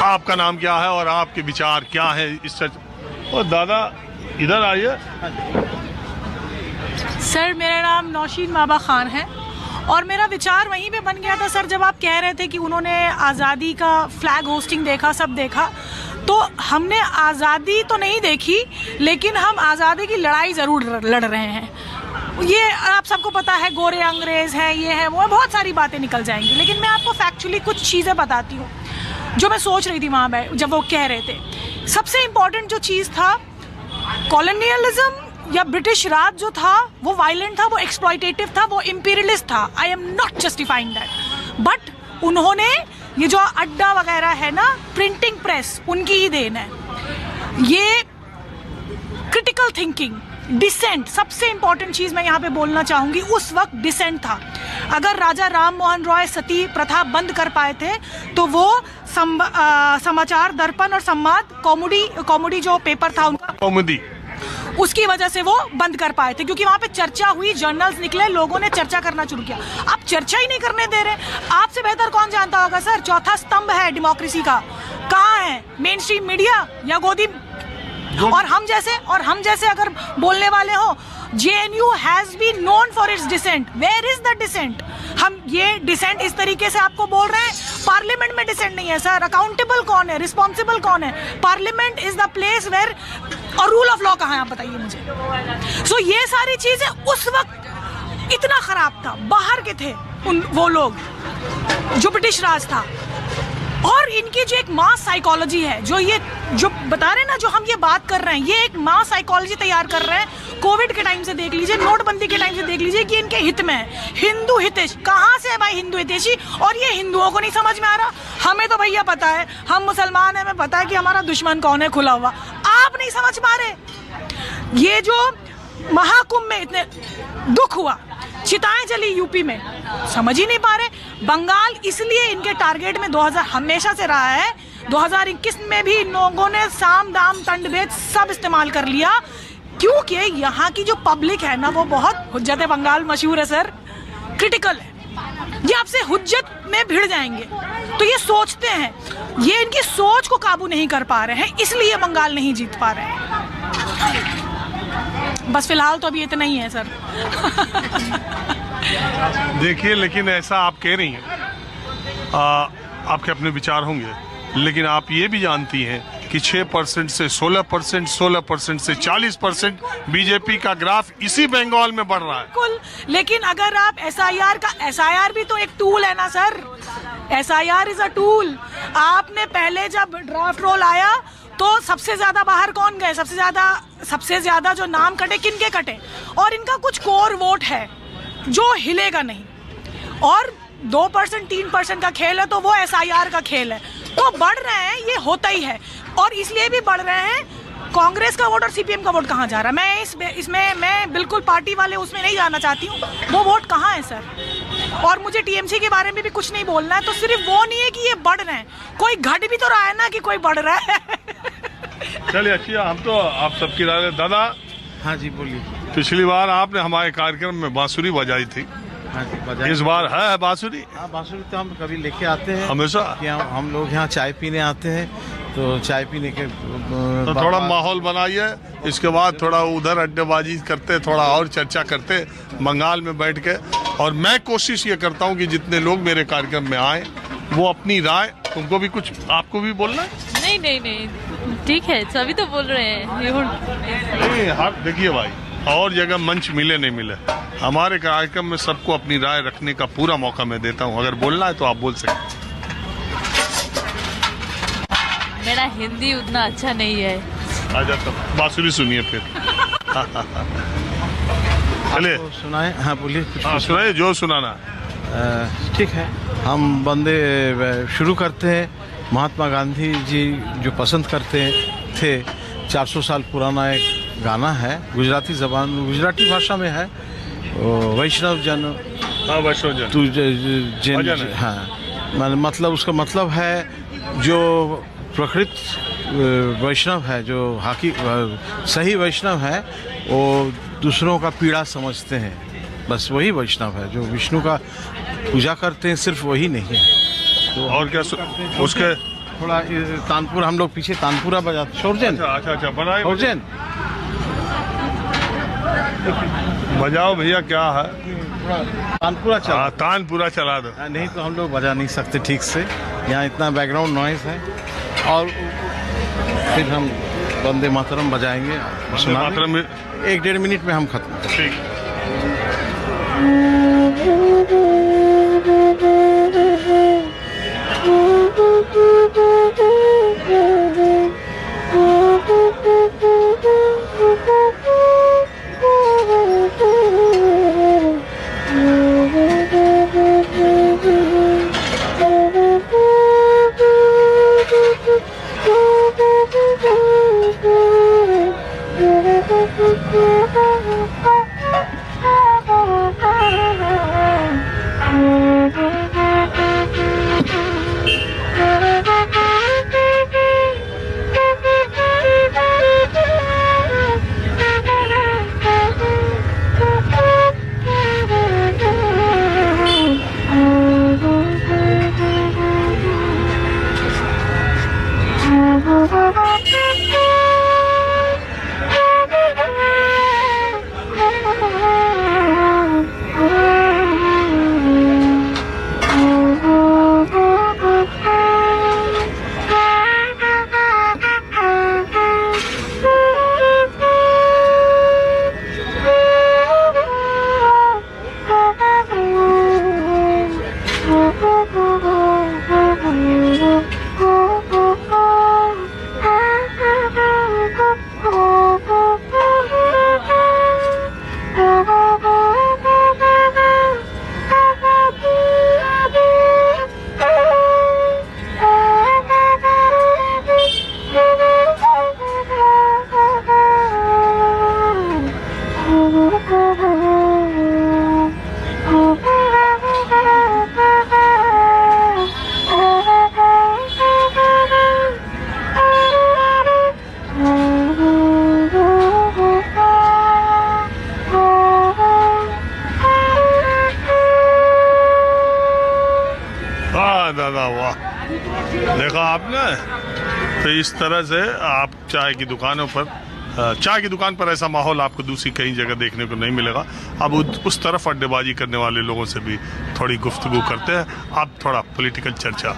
आपका नाम क्या है और आपके विचार क्या है इस चर्चा। और दादा इधर आइए। सर मेरा नाम नौशीन माबा खान है और मेरा विचार वहीं पे बन गया था सर, जब आप कह रहे थे कि उन्होंने आज़ादी का फ्लैग होस्टिंग देखा, सब देखा, तो हमने आज़ादी तो नहीं देखी लेकिन हम आज़ादी की लड़ाई ज़रूर लड़ रहे हैं। ये आप सबको पता है, गोरे अंग्रेज़ हैं, ये है वो, बहुत सारी बातें निकल जाएंगी, लेकिन मैं आपको फैक्चुअली कुछ चीज़ें बताती हूँ जो मैं सोच रही थी वहाँ जब वो कह रहे थे। सबसे इम्पॉर्टेंट जो चीज़ था, कॉलोनियलिज्म या ब्रिटिश राज जो था वो वायलेंट था, वो एक्सप्लॉयटेटिव था, वो इंपीरियलिस्ट था। I am not justifying that, but उन्होंने ये जो अड्डा वगैरह है ना, प्रिंटिंग प्रेस, उनकी ही देन है। ये क्रिटिकल थिंकिंग, डिसेंट, सबसे इंपॉर्टेंट चीज़ मैं यहाँ पे बोलना चाहूँगी, उस वक्त डिसेंट था। अगर राजा राम मोहन रॉय सती प्रथा बंद कर पाए थे तो वो समाचार दर्पण और संवाद कॉमेडी जो पेपर था उनका, कॉमेडी, उसकी वजह से वो बंद कर पाए थे, क्योंकि वहाँ पे चर्चा हुई, जर्नल्स निकले, लोगों ने चर्चा करना शुरू किया। अब चर्चा ही नहीं करने दे रहे। आपसे बेहतर कौन जानता होगा सर, चौथा स्तंभ है डेमोक्रेसी का, कहाँ है? मेन स्ट्रीम मीडिया या गोदी? और हम जैसे अगर बोलने वाले हो, JNU has been known for its dissent. Where is the dissent? हम ये डिसेंट इस तरीके से आपको बोल रहे हैं, पार्लियामेंट में डिसेंट नहीं है सर। अकाउंटेबल कौन है, रिस्पॉन्सिबल कौन है? Parliament is the place where, और रूल ऑफ लॉ कहाँ है आप बताइए मुझे। सो ये सारी चीजें उस वक्त इतना खराब था, बाहर के थे वो लोग, जो ब्रिटिश राज था। और इनकी जो एक मास साइकोलॉजी है, जो बता रहे हैं ना, जो हम ये बात कर रहे हैं, ये एक मास साइकोलॉजी तैयार कर रहे हैं। कोविड के टाइम से देख लीजिए, नोटबंदी के टाइम से देख लीजिए कि इनके हित में है। हिंदू हितेश कहाँ से है भाई, हिंदू हितेशी? और ये हिंदुओं को नहीं समझ में आ रहा। हमें तो भैया पता है, हम मुसलमान हैं, हमें पता है कि हमारा दुश्मन कौन है खुला हुआ। आप नहीं समझ पा रहे। ये जो महाकुंभ में इतने दुख हुआ, चिताएं जली यूपी में, समझ ही नहीं पा रहे। बंगाल इसलिए इनके टारगेट में 2000 हमेशा से रहा है। 2021 में भी इन लोगों ने साम दाम दंड भेद सब इस्तेमाल कर लिया, क्योंकि यहाँ की जो पब्लिक है ना, वो बहुत, हुज्जत बंगाल मशहूर है सर, क्रिटिकल है। ये आपसे हुज्जत में भिड़ जाएंगे, तो ये सोचते हैं, ये इनकी सोच को काबू नहीं कर पा रहे हैं, इसलिए बंगाल नहीं जीत पा रहे हैं। बस फिलहाल तो अभी इतना ही है सर। देखिए, लेकिन ऐसा आप कह रही हैं, आपके अपने विचार होंगे, लेकिन आप ये भी जानती हैं कि 6% से 16%, 16% से 40% बीजेपी का ग्राफ इसी बंगाल में बढ़ रहा है। बिल्कुल, लेकिन अगर आप SIR भी तो एक टूल है ना sir. SIR is a tool. आपने पहले जब ड्राफ्ट रोल आया तो सबसे ज्यादा बाहर कौन गए? सबसे ज्यादा जो नाम कटे, किनके कटे? और इनका कुछ कोर वोट है जो हिलेगा नहीं, और 2% 3% का खेल है, तो वो SIR का खेल है। तो बढ़ रहे हैं, ये होता ही है, और इसलिए भी बढ़ रहे हैं। कांग्रेस का वोट और CPM का वोट कहाँ जा रहा है? इसमें मैं बिल्कुल पार्टी वाले उसमें नहीं जाना चाहती हूँ। वो वोट कहाँ है सर? और मुझे TMC के बारे में भी कुछ नहीं बोलना है। तो सिर्फ वो नहीं है कि ये बढ़ रहे हैं, कोई घट भी तो रहा है ना कि कोई बढ़ रहा है। चलिए, अच्छी, हम तो आप सबकी राय। दादा, हाँ जी बोलिए। पिछली बार आपने हमारे कार्यक्रम में बांसुरी बजाई थी, हाँ जी बजाई। इस बार है बांसुरी? हाँ, बांसुरी तो हम कभी लेके आते हैं हमेशा। कि हम लोग यहाँ चाय पीने आते हैं, तो चाय पीने के तो थोड़ा माहौल बनाइए, इसके बाद थोड़ा उधर अड्डेबाजी करते, थोड़ा और चर्चा करते बंगाल में बैठ के। और मैं कोशिश ये करता हूँ कि जितने लोग मेरे कार्यक्रम में आए वो अपनी राय, तुमको भी कुछ, आपको भी बोलना है? नहीं, ठीक है, सभी तो बोल रहे हैं। नहीं, हाँ देखिए भाई, और जगह मंच मिले नहीं मिले, हमारे कार्यक्रम में सबको अपनी राय रखने का पूरा मौका मैं देता हूँ। अगर बोलना है तो आप बोल सकते। मेरा हिंदी उतना अच्छा नहीं है। आजा, तब बांसुरी सुनिए फिर। चलिए सुनाए। हाँ बोलिए। हाँ सुनाइए, जो सुनाना। ठीक है, हम बंदे शुरू करते हैं। महात्मा गांधी जी जो पसंद करते थे, 400 साल पुराना एक गाना है, गुजराती भाषा में है, वैष्णव जन। हाँ, वैष्णव जन तू जन। हाँ, मतलब उसका मतलब है जो प्रकृत वैष्णव है, जो सही वैष्णव है, वो दूसरों का पीड़ा समझते हैं, बस वही वैष्णव है। जो विष्णु का पूजा करते हैं सिर्फ वही नहीं है। तो और क्या थोड़ा तानपुरा, हम लोग पीछे तानपुरा बजाते शोरजन। अच्छा बनाए शोरजन बजाओ भैया, क्या है? तानपुरा चला। तानपुरा चला दो। नहीं तो हम लोग बजा नहीं सकते ठीक से, यहाँ इतना बैकग्राउंड नॉइस है। और फिर हम वंदे मातरम बजाएंगे, मातरम में 1-1.5 मिनट में हम खत्म। ठीक। दादा वाह, देखा आपने? तो इस तरह से आप चाय की दुकानों पर, चाय की दुकान पर ऐसा माहौल आपको दूसरी कहीं जगह देखने को नहीं मिलेगा। अब उस तरफ अड्डेबाजी करने वाले लोगों से भी थोड़ी गुफ्तगू करते हैं, अब थोड़ा पॉलिटिकल चर्चा।